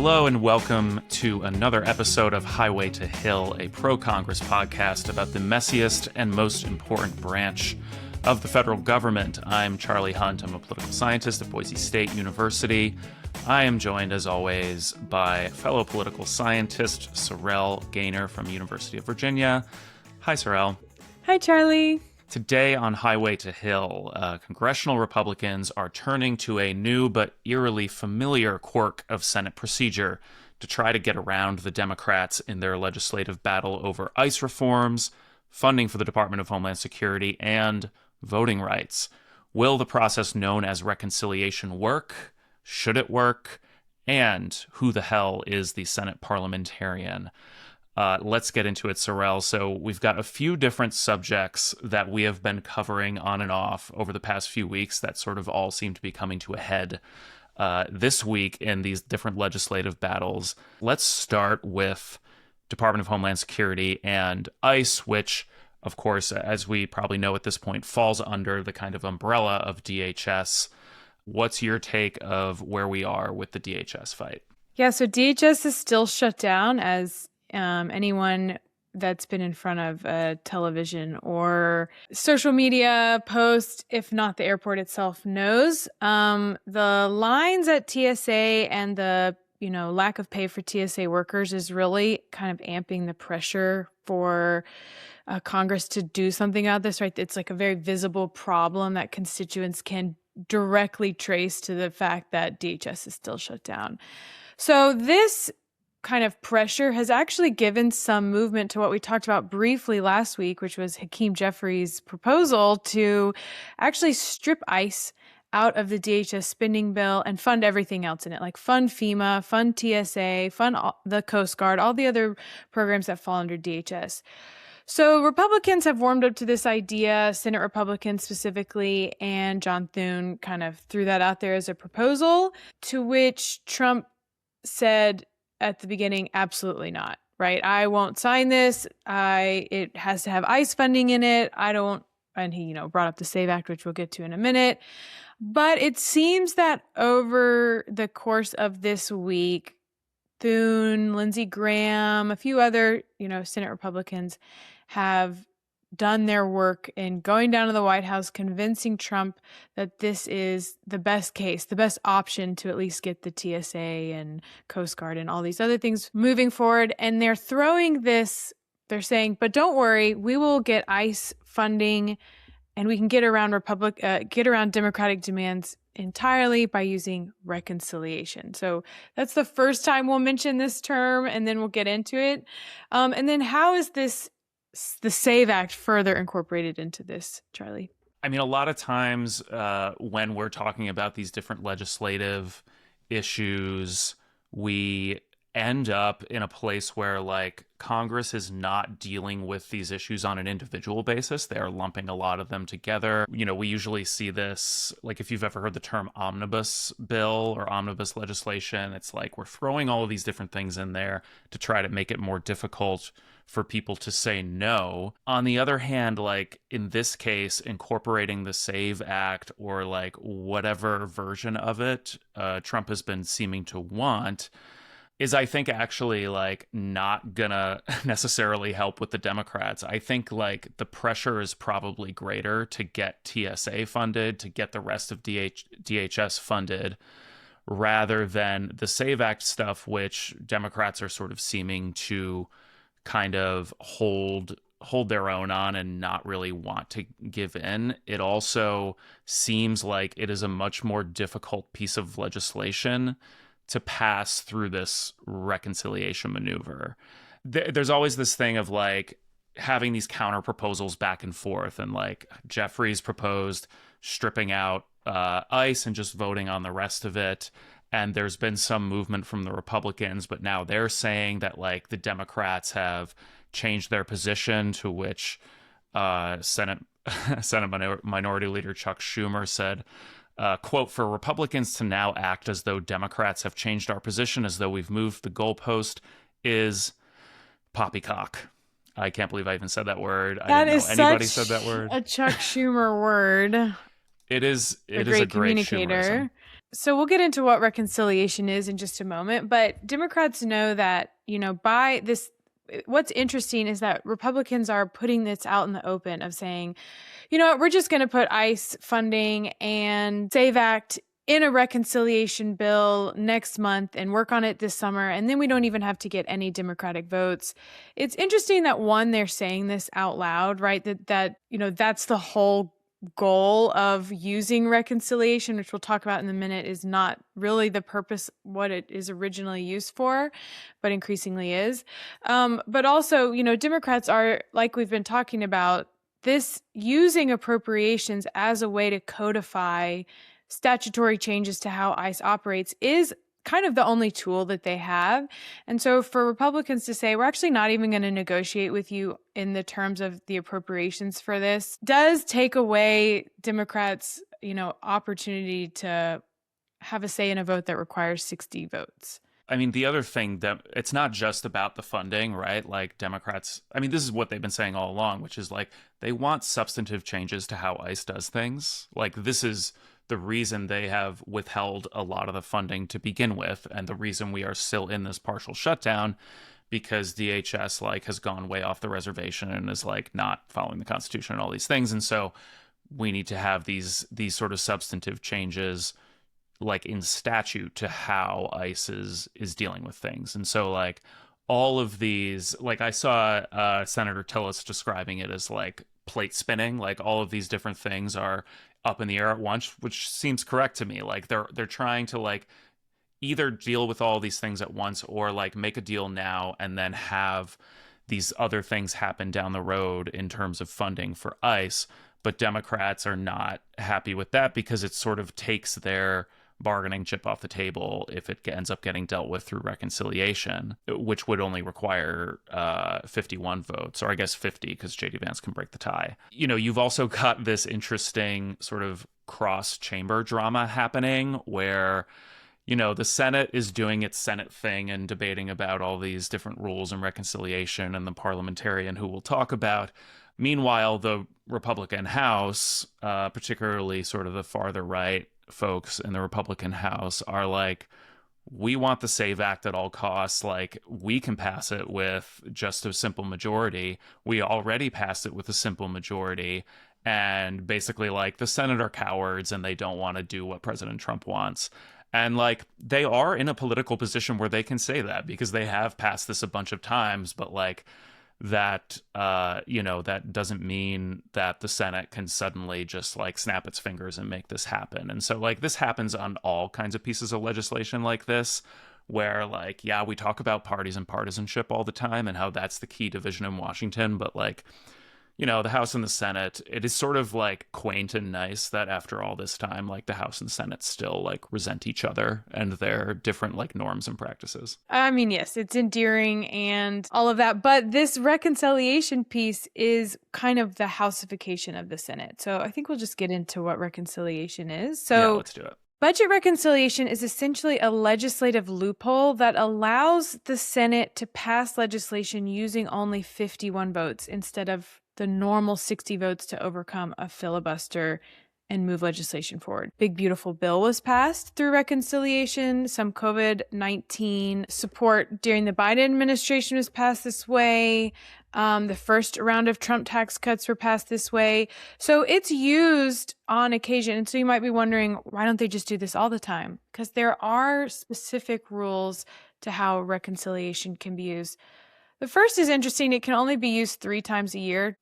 Hello and welcome to another episode of Highway to Hill, a pro-Congress podcast about the messiest and most important branch of the federal government. I'm Charlie Hunt. I'm a political scientist at Boise State University. I am joined, as always, by fellow political scientist Sorel Gaynor from University of Virginia. Hi, Sorel. Hi, Charlie. Today on Highway to Hill, congressional Republicans are turning to a new but eerily familiar quirk of Senate procedure to try to get around the Democrats in their legislative battle over ICE reforms, funding for the Department of Homeland Security, and voting rights. Will the process known as reconciliation work? Should it work? And who the hell is the Senate parliamentarian? Let's get into it, Sorel. So we've got a few different subjects that we have been covering on and off over the past few weeks that sort of all seem to be coming to a head this week in these different legislative battles. Let's start with Department of Homeland Security and ICE, which, of course, as we probably know at this point, falls under the kind of umbrella of DHS. What's your take of where we are with the DHS fight? Yeah, so DHS is still shut down, as anyone that's been in front of a television or social media post, if not the airport itself, knows. The lines at TSA and the lack of pay for TSA workers is really kind of amping the pressure for Congress to do something about this, right? It's like a very visible problem that constituents can directly trace to the fact that DHS is still shut down. So this kind of pressure has actually given some movement to what we talked about briefly last week, which was Hakeem Jeffries' proposal to actually strip ICE out of the DHS spending bill and fund everything else in it, like fund FEMA, fund TSA, fund the Coast Guard, all the other programs that fall under DHS. So Republicans have warmed up to this idea, Senate Republicans specifically, and John Thune kind of threw that out there as a proposal, to which Trump said at the beginning, absolutely not, right? I won't sign this. It has to have ICE funding in it. And he, brought up the SAVE Act, which we'll get to in a minute. But it seems that over the course of this week, Thune, Lindsey Graham, a few other, Senate Republicans have done their work in going down to the White House, convincing Trump that this is the best case, the best option to at least get the TSA and Coast Guard and all these other things moving forward. And they're throwing this, they're saying, but don't worry, we will get ICE funding and we can get around Democratic demands entirely by using reconciliation. So that's the first time we'll mention this term, and then we'll get into it. And then how is the SAVE Act further incorporated into this, Charlie? I mean, a lot of times when we're talking about these different legislative issues, we end up in a place where, like, Congress is not dealing with these issues on an individual basis. They're lumping a lot of them together. We usually see this, like, if you've ever heard the term omnibus bill or omnibus legislation, it's like we're throwing all of these different things in there to try to make it more difficult for people to say no. On the other hand, like in this case, incorporating the SAVE Act or like whatever version of it Trump has been seeming to want is, I think, actually like not gonna necessarily help with the Democrats. I think like the pressure is probably greater to get TSA funded, to get the rest of DHS funded, rather than the SAVE Act stuff, which Democrats are sort of seeming to kind of hold their own on and not really want to give in. It also seems like it is a much more difficult piece of legislation to pass through this reconciliation maneuver. There's always this thing of like having these counter proposals back and forth, and like Jeffries proposed stripping out ICE and just voting on the rest of it. And there's been some movement from the Republicans, but now they're saying that like the Democrats have changed their position, to which Senate Minority Leader Chuck Schumer said, quote, "For Republicans to now act as though Democrats have changed our position, as though we've moved the goalpost, is poppycock." I can't believe I even said that word. I didn't know anybody said that word. A Chuck Schumer word. It is a great communicator. So we'll get into what reconciliation is in just a moment, but Democrats know that, by this, what's interesting is that Republicans are putting this out in the open of saying, you know what, we're just going to put ICE funding and SAVE Act in a reconciliation bill next month and work on it this summer, and then we don't even have to get any Democratic votes. It's interesting that, one, they're saying this out loud, right? That's the whole goal of using reconciliation, which we'll talk about in a minute, is not really the purpose what it is originally used for, but increasingly is. But also, Democrats are, like we've been talking about, this using appropriations as a way to codify statutory changes to how ICE operates is kind of the only tool that they have. And so for Republicans to say, we're actually not even going to negotiate with you in the terms of the appropriations for this, does take away Democrats, opportunity to have a say in a vote that requires 60 votes. I mean, the other thing that it's not just about the funding, right? Like Democrats, I mean, this is what they've been saying all along, which is like they want substantive changes to how ICE does things. Like this is the reason they have withheld a lot of the funding to begin with, and the reason we are still in this partial shutdown, because DHS like has gone way off the reservation and is like not following the Constitution and all these things, and so we need to have these sort of substantive changes like in statute to how ICE is dealing with things. And so like all of these, like I saw Senator Tillis describing it as like plate spinning, like all of these different things are up in the air at once, which seems correct to me. Like they're trying to like either deal with all these things at once or like make a deal now and then have these other things happen down the road in terms of funding for ICE. But Democrats are not happy with that because it sort of takes their bargaining chip off the table if it ends up getting dealt with through reconciliation, which would only require 51 votes, or I guess 50 because J.D. Vance can break the tie. You've also got this interesting sort of cross-chamber drama happening where, the Senate is doing its Senate thing and debating about all these different rules and reconciliation and the parliamentarian who we'll talk about. Meanwhile, the Republican House, particularly sort of the farther right folks in the Republican House, are like, we want the SAVE Act at all costs. Like, we can pass it with just a simple majority. We already passed it with a simple majority. And basically, like, the Senate are cowards and they don't want to do what President Trump wants. And, like, they are in a political position where they can say that because they have passed this a bunch of times. But, like, that that doesn't mean that the Senate can suddenly just like snap its fingers and make this happen. And so like this happens on all kinds of pieces of legislation like this, where like, yeah, we talk about parties and partisanship all the time and how that's the key division in Washington, but like, the House and the Senate, it is sort of like quaint and nice that after all this time, like the House and Senate still like resent each other and their different like norms and practices. I mean, yes, it's endearing and all of that, but this reconciliation piece is kind of the houseification of the Senate. So I think we'll just get into what reconciliation is. So yeah, let's do it. Budget reconciliation is essentially a legislative loophole that allows the Senate to pass legislation using only 51 votes instead of the normal 60 votes to overcome a filibuster and move legislation forward. Big Beautiful Bill was passed through reconciliation. Some COVID-19 support during the Biden administration was passed this way. The first round of Trump tax cuts were passed this way. So it's used on occasion. And so you might be wondering, why don't they just do this all the time? Because there are specific rules to how reconciliation can be used. The first is interesting. It can only be used 3 times a year.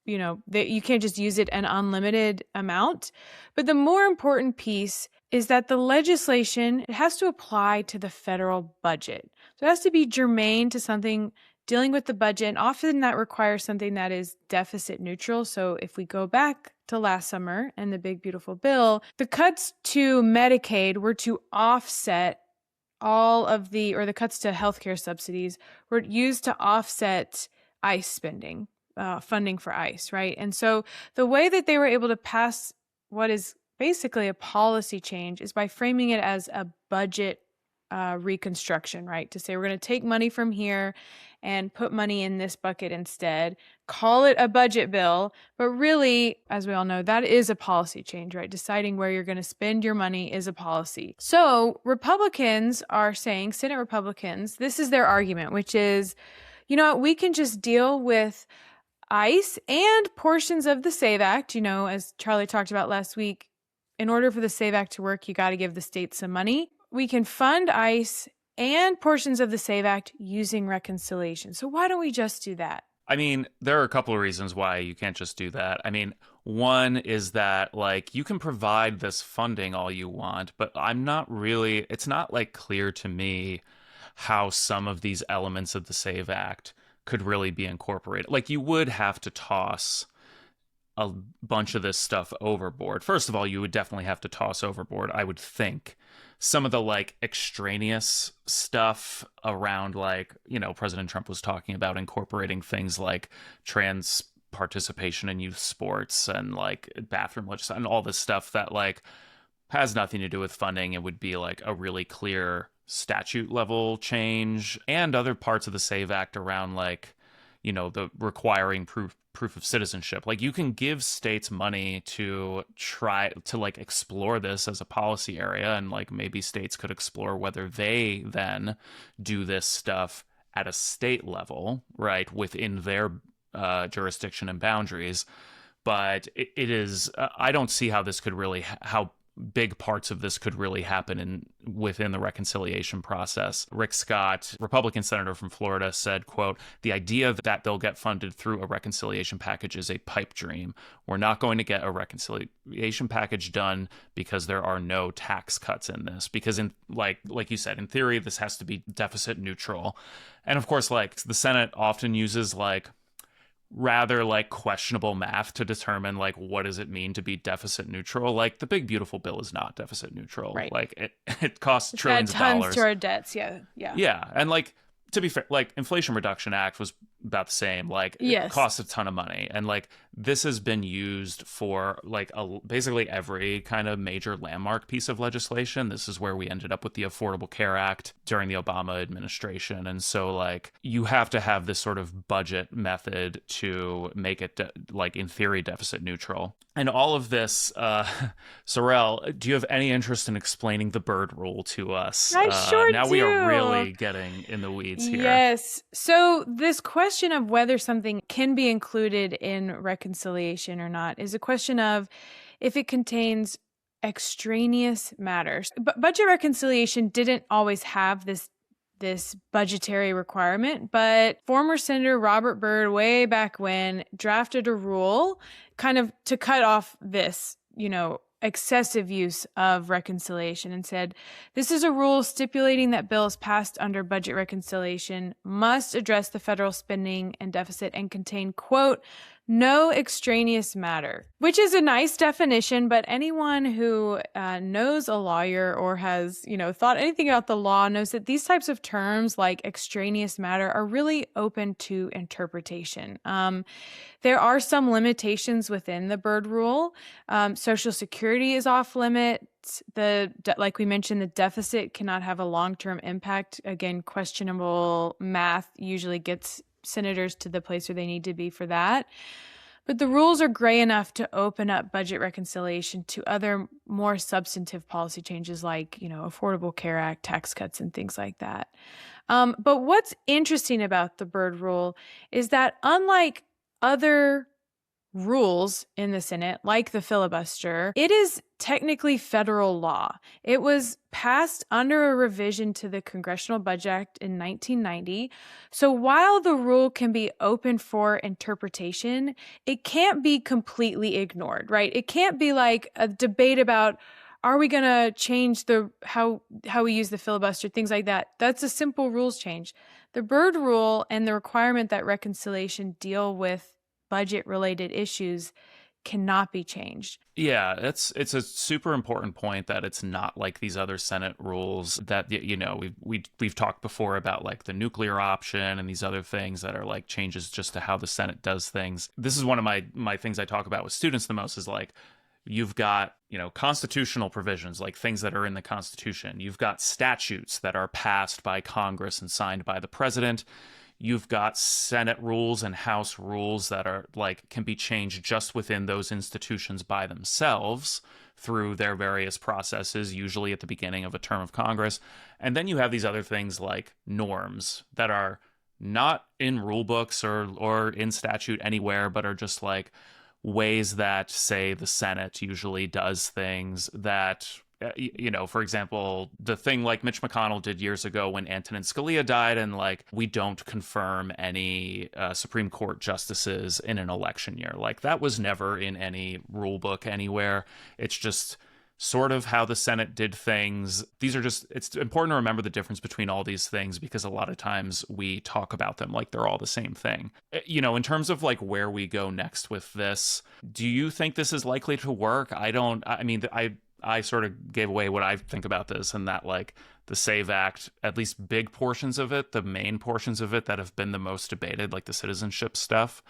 That you can't just use it an unlimited amount. But the more important piece is that the legislation, it has to apply to the federal budget. So it has to be germane to something dealing with the budget. And often that requires something that is deficit neutral. So if we go back to last summer and the Big Beautiful Bill, the cuts to Medicaid were to offset the cuts to healthcare subsidies were used to offset ICE spending, funding for ICE, right? And so the way that they were able to pass what is basically a policy change is by framing it as a budget reconstruction, right? To say we're going to take money from here and put money in this bucket instead, call it a budget bill. But really, as we all know, that is a policy change, right? Deciding where you're going to spend your money is a policy. So Republicans are saying, Senate Republicans, this is their argument, which is, you know what, we can just deal with ICE and portions of the SAVE Act. You know, as Charlie talked about last week, in order for the SAVE Act to work, you got to give the states some money. We can fund ICE and portions of the SAVE Act using reconciliation. So why don't we just do that? I mean, there are a couple of reasons why you can't just do that. I mean, one is that, like, you can provide this funding all you want, but it's not, like, clear to me how some of these elements of the SAVE Act could really be incorporated. Like, you would have to toss a bunch of this stuff overboard. First of all, you would definitely have to toss overboard, I would think, some of the like extraneous stuff around, like, you know, President Trump was talking about incorporating things like trans participation in youth sports and like bathroom legislation and all this stuff that like has nothing to do with funding. It would be like a really clear statute level change, and other parts of the SAVE Act around, like, you know, the requiring proof of citizenship. Like, you can give states money to try to like explore this as a policy area, and like maybe states could explore whether they then do this stuff at a state level, right, within their jurisdiction and boundaries. But it is I don't see how this could really how big parts of this could really happen within the reconciliation process. Rick Scott, Republican senator from Florida, said, quote, "The idea that they'll get funded through a reconciliation package is a pipe dream. We're not going to get a reconciliation package done because there are no tax cuts in this." Because in like you said, in theory, this has to be deficit neutral. And of course, like, the Senate often uses like rather like questionable math to determine like what does it mean to be deficit neutral. Like, the big beautiful bill is not deficit neutral, right? Like it costs It's trillions of dollars tons to our debts. Yeah, and like, to be fair, like, Inflation Reduction Act was about the same. Like, yes, it costs a ton of money, and like this has been used for like basically every kind of major landmark piece of legislation. This is where we ended up with the Affordable Care Act during the Obama administration, and so like you have to have this sort of budget method to make it like in theory deficit neutral. And all of this, Sorrel, do you have any interest in explaining the Byrd Rule to us? I sure now do. We are really getting in the weeds here. Yes. So this question of whether something can be included in reconciliation or not is a question of if it contains extraneous matters. But budget reconciliation didn't always have this budgetary requirement, but former Senator Robert Byrd, way back when, drafted a rule kind of to cut off this, you know, excessive use of reconciliation, and said, "This is a rule stipulating that bills passed under budget reconciliation must address the federal spending and deficit and contain, quote, no extraneous matter," which is a nice definition, but anyone who knows a lawyer or has, you know, thought anything about the law knows that these types of terms like extraneous matter are really open to interpretation. There are some limitations within the Byrd Rule. Social Security is off limits. Like we mentioned, the deficit cannot have a long-term impact. Again, questionable math usually gets senators to the place where they need to be for that. But the rules are gray enough to open up budget reconciliation to other more substantive policy changes like, you know, Affordable Care Act, tax cuts, and things like that. But what's interesting about the Byrd Rule is that unlike other rules in the Senate, like the filibuster, it is technically federal law. It was passed under a revision to the Congressional Budget Act in 1990. So while the rule can be open for interpretation, it can't be completely ignored, right? It can't be like a debate about, are we going to change how we use the filibuster, things like that. That's a simple rules change. The Byrd Rule and the requirement that reconciliation deal with budget-related issues cannot be changed. Yeah, it's a super important point that it's not like these other Senate rules that, you know, we've talked before about like the nuclear option and these other things that are like changes just to how the Senate does things. This is one of my things I talk about with students the most, is like, You've got, constitutional provisions, like things that are in the Constitution. You've got statutes that are passed by Congress and signed by the president. You've got Senate rules and House rules that are like can be changed just within those institutions by themselves through their various processes, usually at the beginning of a term of Congress. And then you have these other things like norms that are not in rule books or in statute anywhere, but are just like ways that, say, the Senate usually does things that, for example, the thing like Mitch McConnell did years ago when Antonin Scalia died, and like we don't confirm any Supreme Court justices in an election year. Like that was never in any rule book anywhere. It's just sort of how the Senate did things. It's important to remember the difference between all these things because a lot of times we talk about them like they're all the same thing. In terms of like where we go next with this, do you think this is likely to work? I sort of gave away what I think about this, and that like the SAVE Act, at least big portions of it, the main portions of it that have been the most debated, like the citizenship stuff,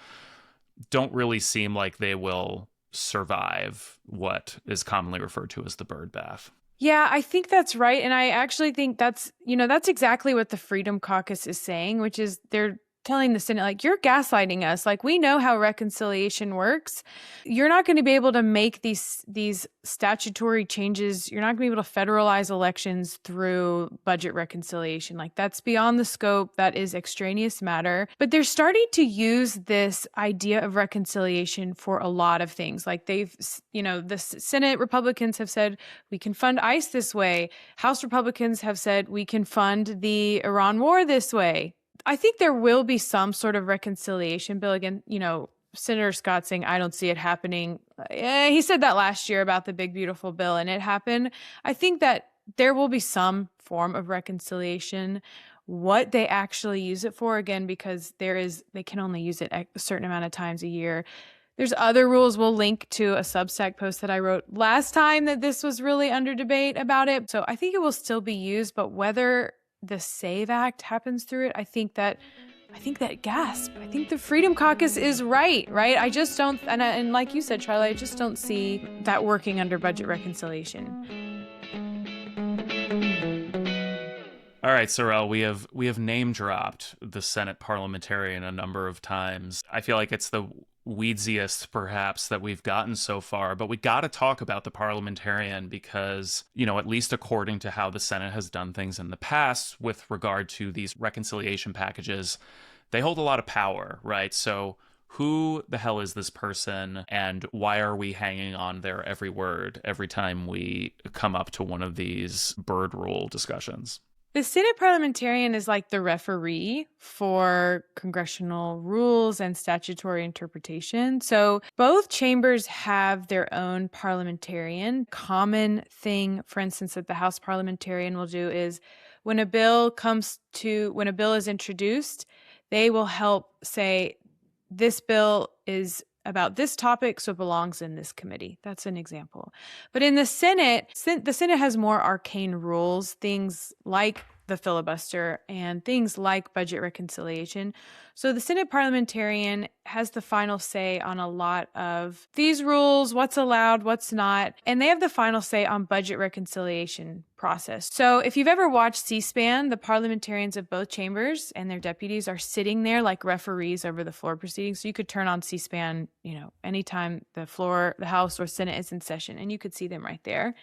don't really seem like they will survive what is commonly referred to as the bird bath. Yeah, I think that's right. And I actually think that's exactly what the Freedom Caucus is saying, which is they're telling the Senate, like, you're gaslighting us. Like, we know how reconciliation works. You're not going to be able to make these statutory changes. You're not going to be able to federalize elections through budget reconciliation. Like, that's beyond the scope. That is extraneous matter. But they're starting to use this idea of reconciliation for a lot of things. Like the Senate Republicans have said, we can fund ICE this way. House Republicans have said, we can fund the Iran war this way. I think there will be some sort of reconciliation bill. Again, Senator Scott saying, I don't see it happening. He said that last year about the big, beautiful bill, and it happened. I think that there will be some form of reconciliation. What they actually use it for, again, because they can only use it a certain amount of times a year. There's other rules. We'll link to a Substack post that I wrote last time that this was really under debate about it. So I think it will still be used, but whether the SAVE Act happens through it, I think that gasp. I think the Freedom Caucus is right? I just don't, and like you said, Charlie, I just don't see that working under budget reconciliation. All right, Sorrel, we have name dropped the Senate Parliamentarian a number of times. I feel like it's the weedsiest perhaps that we've gotten so far, but we got to talk about the Parliamentarian because, at least according to how the Senate has done things in the past with regard to these reconciliation packages, they hold a lot of power, right? So who the hell is this person, and why are we hanging on their every word every time we come up to one of these bird rule discussions? The Senate Parliamentarian is like the referee for congressional rules and statutory interpretation. So both chambers have their own parliamentarian. Common thing, for instance, that the House Parliamentarian will do is when a bill is introduced, they will help say, this bill is about this topic, so it belongs in this committee. That's an example. But in the Senate has more arcane rules, things like the filibuster and things like budget reconciliation. So the Senate Parliamentarian has the final say on a lot of these rules, what's allowed, what's not, and they have the final say on budget reconciliation process. So if you've ever watched C-SPAN, the parliamentarians of both chambers and their deputies are sitting there like referees over the floor proceedings. So you could turn on C-SPAN, anytime the House or Senate is in session, and you could see them right there.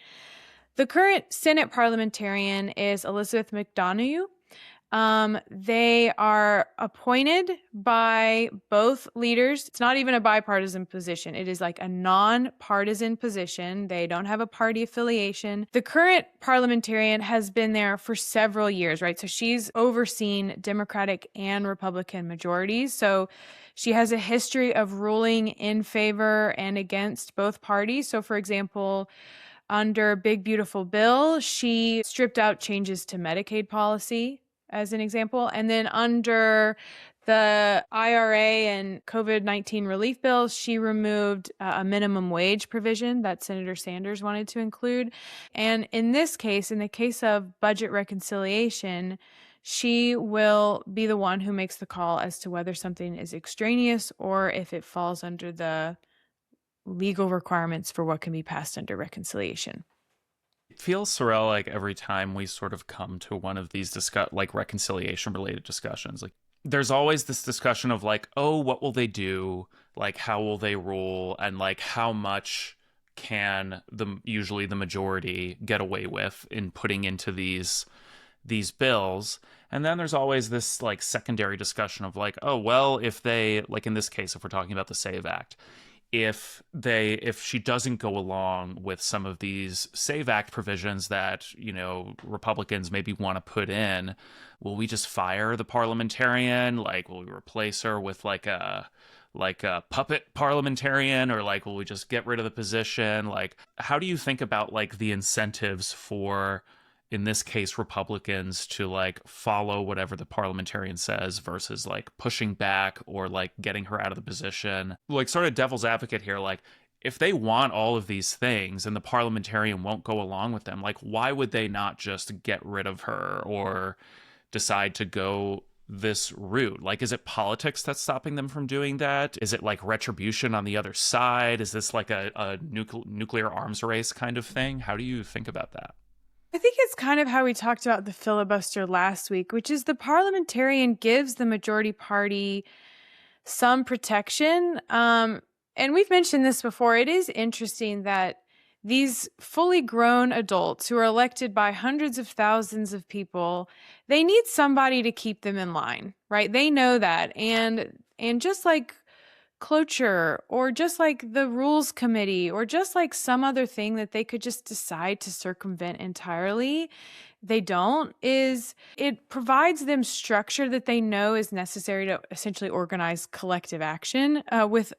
The current Senate Parliamentarian is Elizabeth McDonough. They are appointed by both leaders. It's not even a bipartisan position. It is like a non-partisan position. They don't have a party affiliation. The current parliamentarian has been there for several years, right? So she's overseen Democratic and Republican majorities. So she has a history of ruling in favor and against both parties. So for example, under Big Beautiful Bill, she stripped out changes to Medicaid policy, as an example. And then under the IRA and COVID-19 relief bills, she removed a minimum wage provision that Senator Sanders wanted to include. And in this case, in the case of budget reconciliation, she will be the one who makes the call as to whether something is extraneous or if it falls under the legal requirements for what can be passed under reconciliation. It feels, Sorrel, like every time we sort of come to one of these like reconciliation related discussions, like there's always this discussion of like, oh, what will they do? Like, how will they rule? And like, how much can usually the majority get away with in putting into these bills? And then there's always this like secondary discussion of like, oh, well, if they, like in this case, if we're talking about the Save Act, if she doesn't go along with some of these Save Act provisions that, Republicans maybe want to put in, will we just fire the parliamentarian? Like, will we replace her with like a puppet parliamentarian, or like will we just get rid of the position? Like, how do you think about like the incentives for, in this case, Republicans to like follow whatever the parliamentarian says versus like pushing back or like getting her out of the position? Like, sort of devil's advocate here, like if they want all of these things and the parliamentarian won't go along with them, like why would they not just get rid of her or decide to go this route? Like, is it politics that's stopping them from doing that? Is it like retribution on the other side? Is this like a nuclear arms race kind of thing? How do you think about that? I think it's kind of how we talked about the filibuster last week, which is the parliamentarian gives the majority party some protection. And we've mentioned this before. It is interesting that these fully grown adults who are elected by hundreds of thousands of people, they need somebody to keep them in line, right? They know that. And just like cloture, or just like the rules committee, or just like some other thing that they could just decide to circumvent entirely, they don't, is it provides them structure that they know is necessary to essentially organize collective action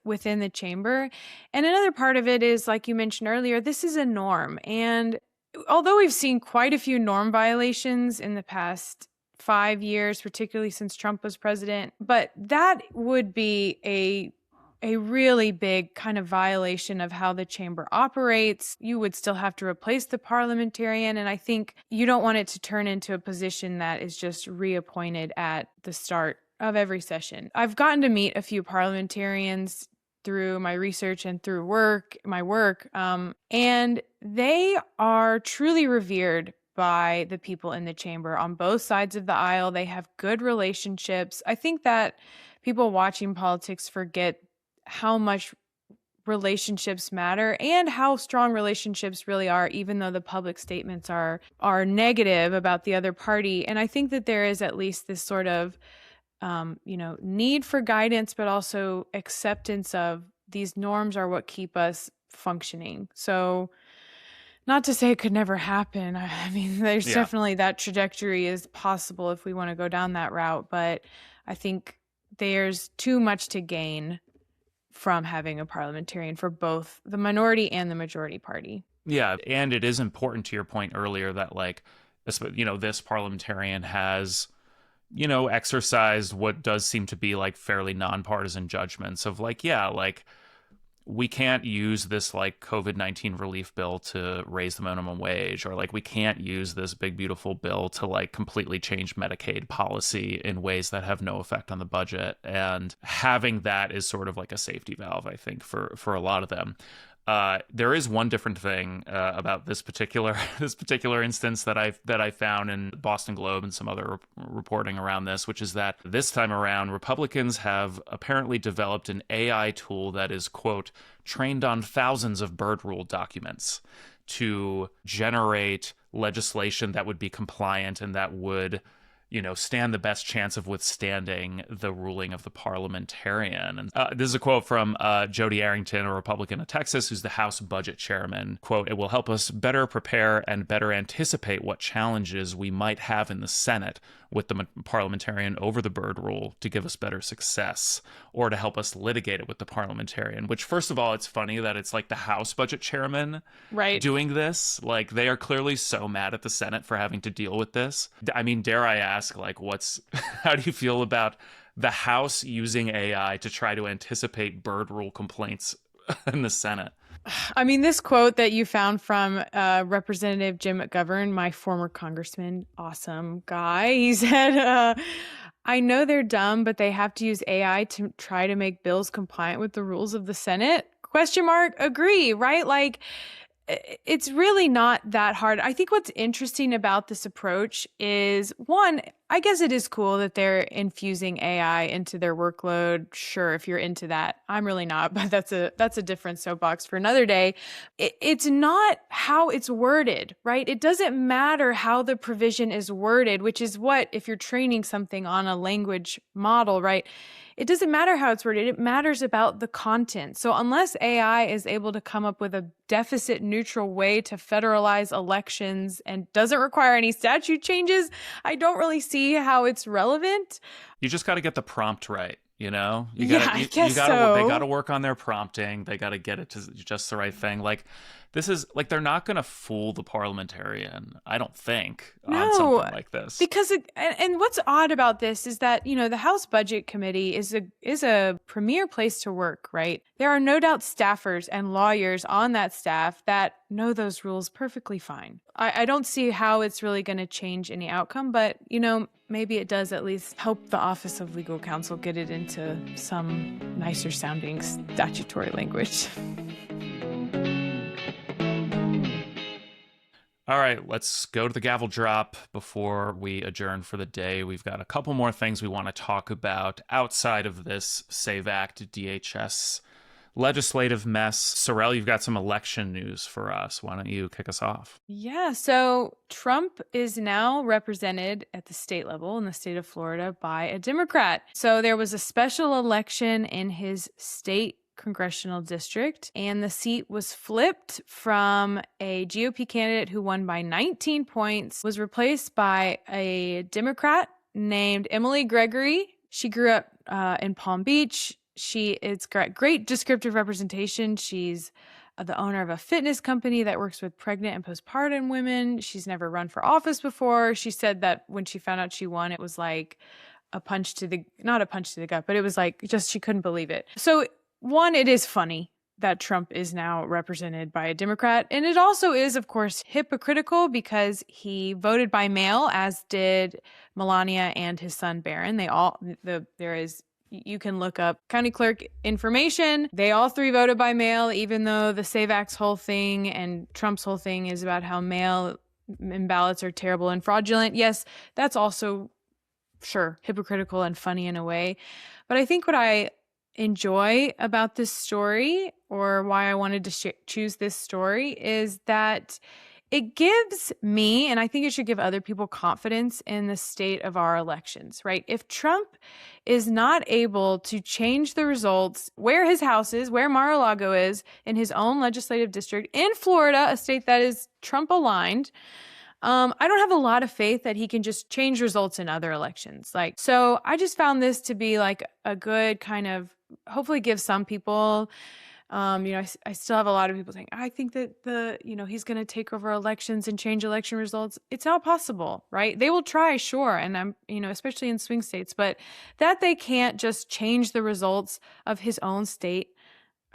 within the chamber. And another part of it is, like you mentioned earlier, this is a norm. And although we've seen quite a few norm violations in the past 5 years, particularly since Trump was president, but that would be a really big kind of violation of how the chamber operates. You would still have to replace the parliamentarian. And I think you don't want it to turn into a position that is just reappointed at the start of every session. I've gotten to meet a few parliamentarians through my research and through my work, and they are truly revered by the people in the chamber on both sides of the aisle. They have good relationships. I think that people watching politics forget how much relationships matter and how strong relationships really are, even though the public statements are negative about the other party. And I think that there is at least this sort of need for guidance, but also acceptance of these norms are what keep us functioning. So not to say it could never happen. I mean, there's definitely that trajectory is possible if we want to go down that route, but I think there's too much to gain from having a parliamentarian for both the minority and the majority party. Yeah, and it is important to your point earlier that like, this parliamentarian has, exercised what does seem to be like fairly nonpartisan judgments of like, yeah, like we can't use this like COVID-19 relief bill to raise the minimum wage, or like we can't use this big beautiful bill to like completely change Medicaid policy in ways that have no effect on the budget. And having that is sort of like a safety valve, I think, for a lot of them. There is one different thing about this particular instance that I found in Boston Globe and some other reporting around this, which is that this time around, Republicans have apparently developed an AI tool that is, quote, trained on thousands of bird rule documents to generate legislation that would be compliant and that would stand the best chance of withstanding the ruling of the parliamentarian. And this is a quote from Jody Arrington, a Republican of Texas, who's the House Budget Chairman. Quote, "It will help us better prepare and better anticipate what challenges we might have in the Senate with the parliamentarian over the bird rule to give us better success, or to help us litigate it with the parliamentarian." Which, first of all, it's funny that it's like the House Budget Chairman doing this. Like, they are clearly so mad at the Senate for having to deal with this. I mean, dare I ask, like, how do you feel about the House using AI to try to anticipate bird rule complaints in the Senate? I mean, this quote that you found from Representative Jim McGovern, my former congressman, awesome guy, he said, "I know they're dumb, but they have to use AI to try to make bills compliant with the rules of the Senate." Question mark, agree, right? Like, it's really not that hard. I think what's interesting about this approach is, one, I guess it is cool that they're infusing AI into their workload. Sure, if you're into that. I'm really not, but that's a different soapbox for another day. It's not how it's worded, right? It doesn't matter how the provision is worded, which is what, if you're training something on a language model, right? It doesn't matter how it's worded. It matters about the content. So unless AI is able to come up with a deficit neutral way to federalize elections and doesn't require any statute changes, I don't really see how it's relevant. You just got to get the prompt right. You know, I guess so. They got to work on their prompting. They got to get it to just the right thing. Like, this is like, they're not going to fool the parliamentarian, I don't think, on something like this. Because and what's odd about this is that, the House Budget Committee is a premier place to work, right? There are no doubt staffers and lawyers on that staff that know those rules perfectly fine. I don't see how it's really going to change any outcome, but, maybe it does at least help the Office of Legal Counsel get it into some nicer sounding statutory language. All right, let's go to the gavel drop before we adjourn for the day. We've got a couple more things we want to talk about outside of this SAVE Act DHS legislative mess. Sorrel, you've got some election news for us. Why don't you kick us off? Yeah, so Trump is now represented at the state level in the state of Florida by a Democrat. So there was a special election in his state congressional district, and the seat was flipped from a GOP candidate who won by 19 points, was replaced by a Democrat named Emily Gregory. She grew up in Palm Beach. It's great descriptive representation. She's the owner of a fitness company that works with pregnant and postpartum women. She's never run for office before. She said that when she found out she won, it was like not a punch to the gut, but it was like just she couldn't believe it. So one, it is funny that Trump is now represented by a Democrat. And it also is, of course, hypocritical because he voted by mail, as did Melania and his son Barron. You can look up county clerk information. They all three voted by mail, even though the SAVE Act's whole thing and Trump's whole thing is about how mail-in ballots are terrible and fraudulent. Yes, that's also, sure, hypocritical and funny in a way. But I think what I enjoy about this story, or why I wanted to choose this story, is that it gives me, and I think it should give other people, confidence in the state of our elections, right? If Trump is not able to change the results where his house is, where Mar-a-Lago is, in his own legislative district in Florida, a state that is Trump aligned, I don't have a lot of faith that he can just change results in other elections. So I just found this to be like a good kind of, hopefully give some people, I still have a lot of people saying, I think that he's going to take over elections and change election results. It's not possible, right? They will try, sure. And I'm, especially in swing states, but that they can't just change the results of his own state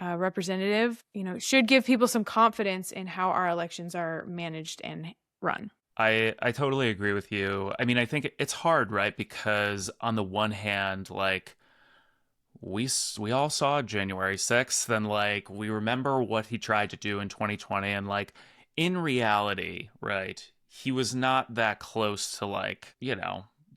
representative, should give people some confidence in how our elections are managed and run. I totally agree with you. I mean, I think it's hard, right? Because on the one hand, like, we all saw January 6th, and like we remember what he tried to do in 2020, and like in reality, right, he was not that close to, like,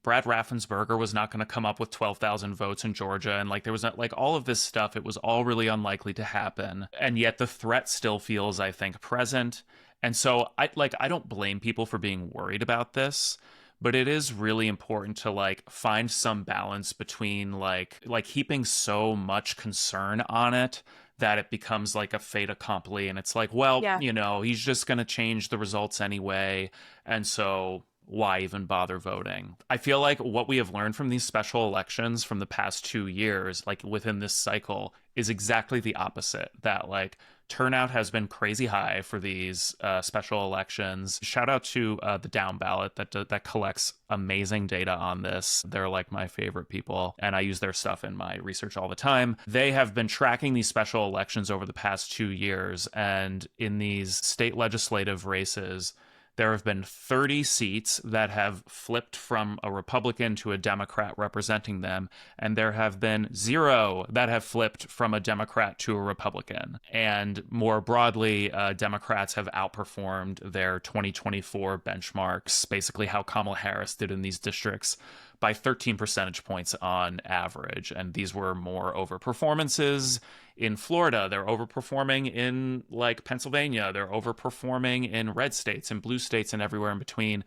Brad Raffensperger was not going to come up with 12,000 votes in Georgia, and like there was not, like, all of this stuff, it was all really unlikely to happen, and yet the threat still feels, I think, present. And so I don't blame people for being worried about this, but it is really important to like find some balance between like heaping so much concern on it that it becomes like a fait accompli, and it's like, well, yeah, he's just going to change the results anyway, and so why even bother voting? I feel like what we have learned from these special elections from the past 2 years, like within this cycle, is exactly the opposite. That like turnout has been crazy high for these special elections. Shout out to the Down Ballot that collects amazing data on this. They're like my favorite people, and I use their stuff in my research all the time. They have been tracking these special elections over the past 2 years, and in these state legislative races, There have been 30 seats that have flipped from a Republican to a Democrat representing them, and there have been 0 that have flipped from a Democrat to a Republican. And more broadly, Democrats have outperformed their 2024 benchmarks, basically how Kamala Harris did in these districts, by 13 percentage points on average. And these were more overperformances in Florida. They're overperforming in like Pennsylvania. They're overperforming in red states and blue states and everywhere in between.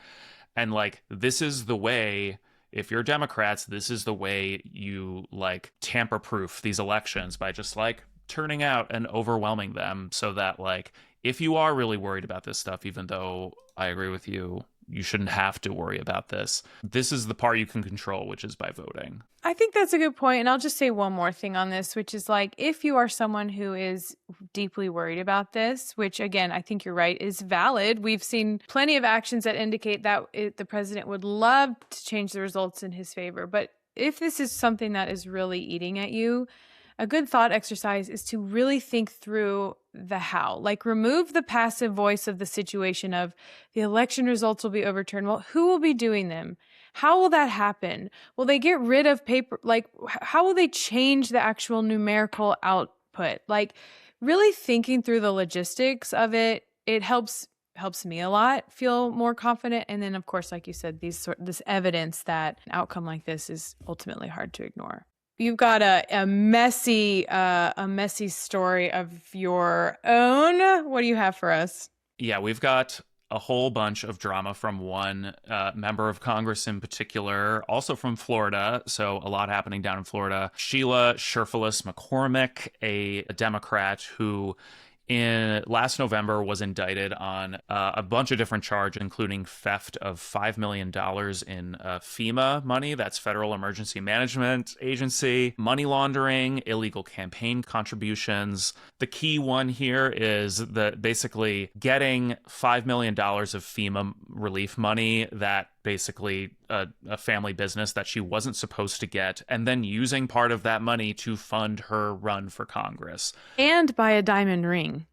And like, this is the way, if you're Democrats, this is the way you like tamper proof these elections, by just like turning out and overwhelming them, so that like, if you are really worried about this stuff, even though I agree with you, you shouldn't have to worry about this. This is the part you can control, which is by voting. I think that's a good point. And I'll just say one more thing on this, which is like, if you are someone who is deeply worried about this, which again, I think you're right, is valid. We've seen plenty of actions that indicate that the president would love to change the results in his favor. But if this is something that is really eating at you, a good thought exercise is to really think through the how. Like, remove the passive voice of the situation of the election results will be overturned. Well, who will be doing them? How will that happen? Will they get rid of paper? Like, how will they change the actual numerical output? Like, really thinking through the logistics of it, it helps me a lot feel more confident. And then, of course, like you said, this evidence that an outcome like this is ultimately hard to ignore. You've got a messy story of your own. What do you have for us? Yeah, we've got a whole bunch of drama from one member of Congress in particular, also from Florida. So a lot happening down in Florida. Sheila Sherfilis McCormick, a Democrat who in last November was indicted on a bunch of different charges, including theft of $5 million in FEMA money, that's Federal Emergency Management Agency, money laundering, illegal campaign contributions. The key one here is that basically getting $5 million of FEMA relief money that basically a family business that she wasn't supposed to get, and then using part of that money to fund her run for Congress. And buy a diamond ring.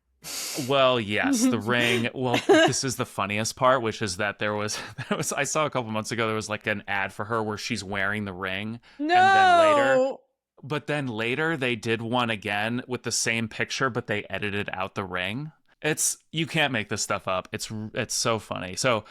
Well, yes, the ring. Well, this is the funniest part, which is that there was I saw a couple months ago, there was like an ad for her where she's wearing the ring. No. But then later they did one again with the same picture, but they edited out the ring. You can't make this stuff up. It's so funny. So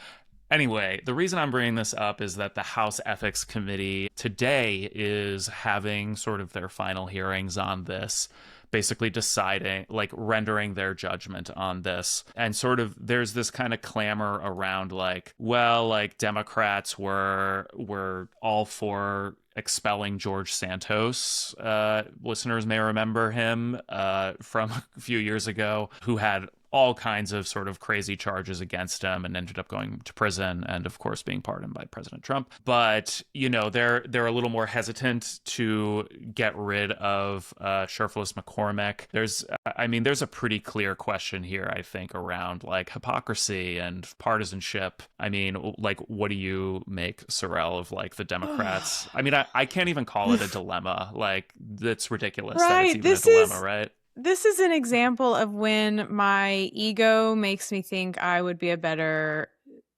anyway, the reason I'm bringing this up is that the House Ethics Committee today is having sort of their final hearings on this, basically deciding, like rendering their judgment on this. And sort of there's this kind of clamor around like, well, like Democrats were all for expelling George Santos. Listeners may remember him from a few years ago, who had all kinds of sort of crazy charges against him and ended up going to prison and, of course, being pardoned by President Trump. But, you know, they're a little more hesitant to get rid of Sherfilis McCormick. There's a pretty clear question here, I think, around like hypocrisy and partisanship. I mean, like, what do you make, Sorrel, of like the Democrats? I mean, I can't even call it a dilemma. Like, it's ridiculous that it's even a dilemma, right? This is an example of when my ego makes me think I would be a better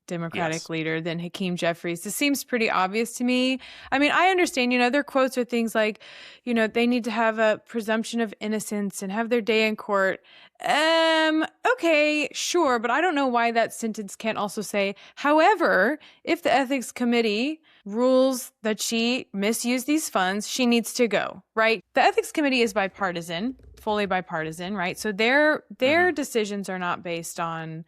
Democratic leader than Hakeem Jeffries. This seems pretty obvious to me. I mean, I understand, you know, their quotes are things like, you know, they need to have a presumption of innocence and have their day in court. Okay, sure. But I don't know why that sentence can't also say, however, if the ethics committee rules that she misused these funds, she needs to go, right? The ethics committee is bipartisan, fully bipartisan, right? So their decisions are not based on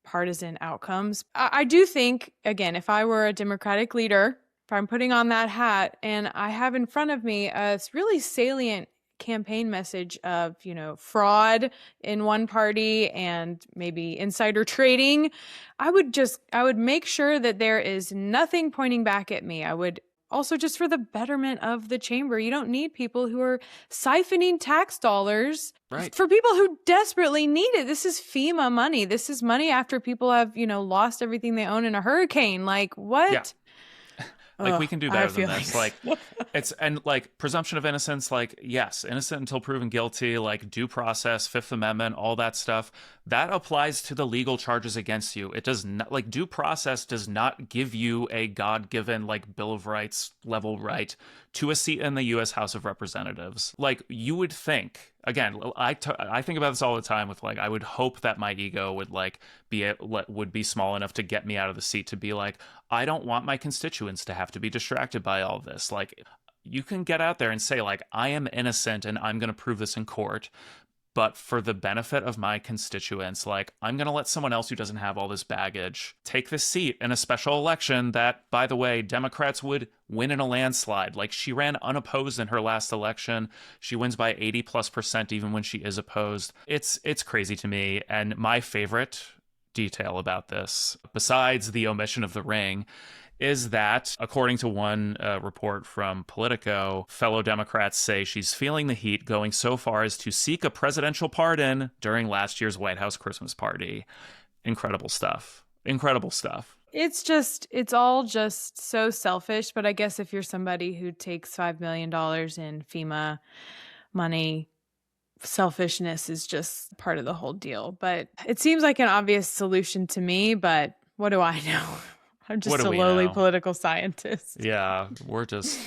partisan outcomes. I do think, again, if I were a Democratic leader, if I'm putting on that hat and I have in front of me a really salient campaign message of, you know, fraud in one party and maybe insider trading, I would make sure that there is nothing pointing back at me. I would also, just for the betterment of the chamber, you don't need people who are siphoning tax dollars for people who desperately need it. This is FEMA money. This is money after people have, you know, lost everything they own in a hurricane. Like, what? Yeah. Like, Ugh, we can do I better have than this. feelings. Like, it's, and like, presumption of innocence, like, yes, innocent until proven guilty, like, due process, Fifth Amendment, all that stuff, that applies to the legal charges against you. It does not, like, due process does not give you a God-given, like, Bill of Rights level right to a seat in the U.S. House of Representatives. Like, you would think, again, I think about this all the time with, like, I would hope that my ego would, like, would be small enough to get me out of the seat to be like, I don't want my constituents to have to be distracted by all this. Like, you can get out there and say, like, I am innocent and I'm going to prove this in court. But for the benefit of my constituents, like, I'm going to let someone else who doesn't have all this baggage take this seat in a special election that, by the way, Democrats would win in a landslide. Like, she ran unopposed in her last election. She wins by 80+% even when she is opposed. It's crazy to me. And my favorite detail about this, besides the omission of the ring, is that, according to one report from Politico, fellow Democrats say she's feeling the heat, going so far as to seek a presidential pardon during last year's White House Christmas party. Incredible stuff. Incredible stuff. It's all just so selfish. But I guess if you're somebody who takes $5 million in FEMA money, selfishness is just part of the whole deal. But it seems like an obvious solution to me, but what do I know? I'm just a lowly political scientist. Yeah, we're just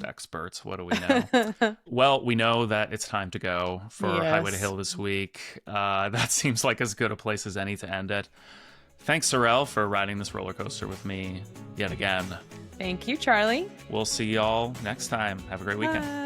experts. What do we know? Well, we know that it's time to go for Highway to Hill this week. That seems like as good a place as any to end it. Thanks, Sorrel, for riding this roller coaster with me yet again. Thank you, Charlie. We'll see y'all next time. Have a great weekend. Bye.